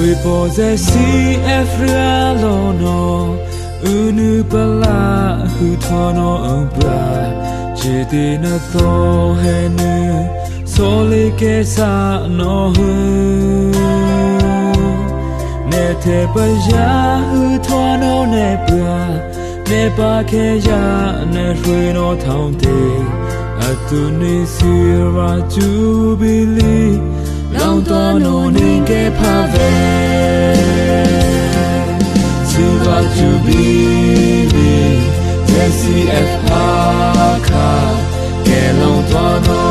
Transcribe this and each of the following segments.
we pose ZCF realono unu pala hutono umbra jedina to henu sole ke sa no ne te paya hutono ne bra ne pa ke ya ne ruino taunte atuni sira Jubilee long tono ninge pave Sira Jubilee ZCF Hakha ke long tono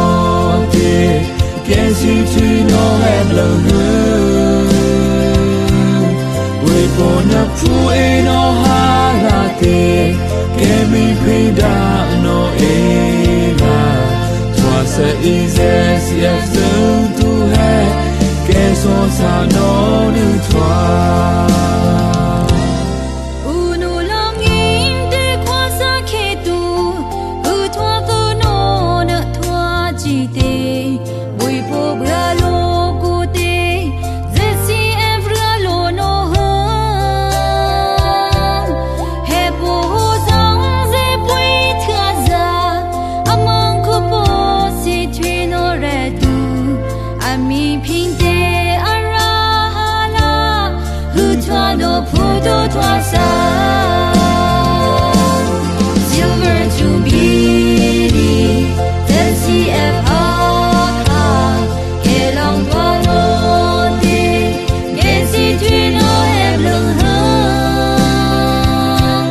de ke si tu no heblo we bona pu e no harate ke mi pinda no ela twasa ZCF tu hai ke so sa no nu twa Silver Jubilee, ZCF Hakha, kelong tuano de, kesi tuino heblung hang,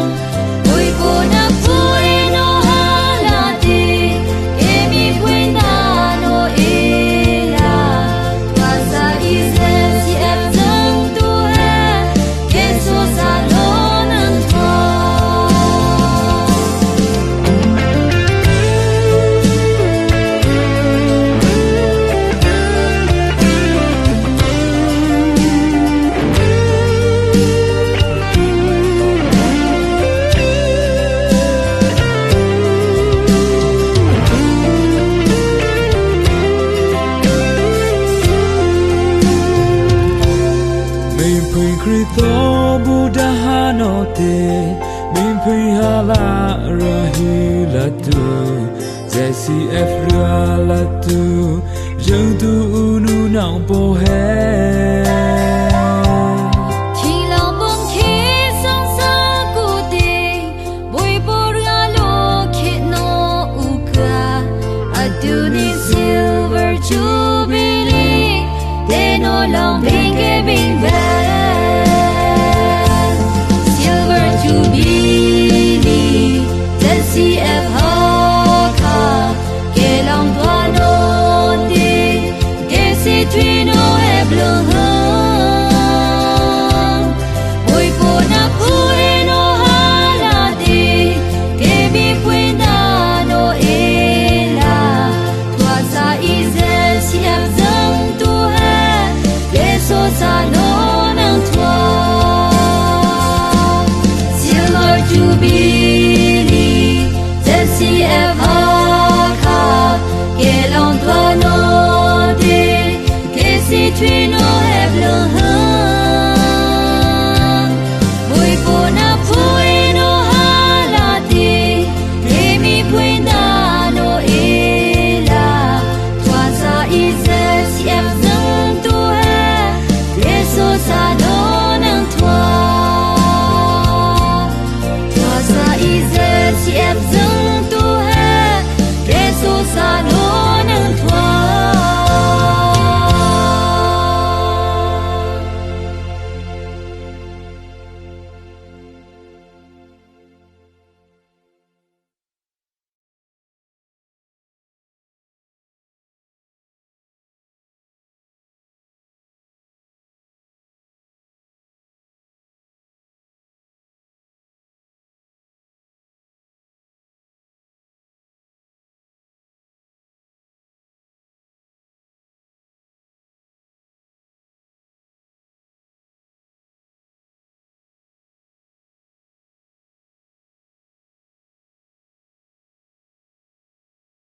oi kona pui no halate, kemi puina no ela, tuasa ZCF zeng tu hai, keso sa Krito Buddha hanote min pihala rahilatu ZCF realatu jeng tu unu nang po hai Silver Jubilee, they no long bring Silver Jubilee, ZCF Hakha, kelong tuano de, kesi tuino heblung hang, oi kona pui no halate, kemi puina no ela, tuasa ZCF zeng tu hai, keso sa no nang tua. Silver Jubilee, ZCF Hakha, kelong tuano de, kesi tuino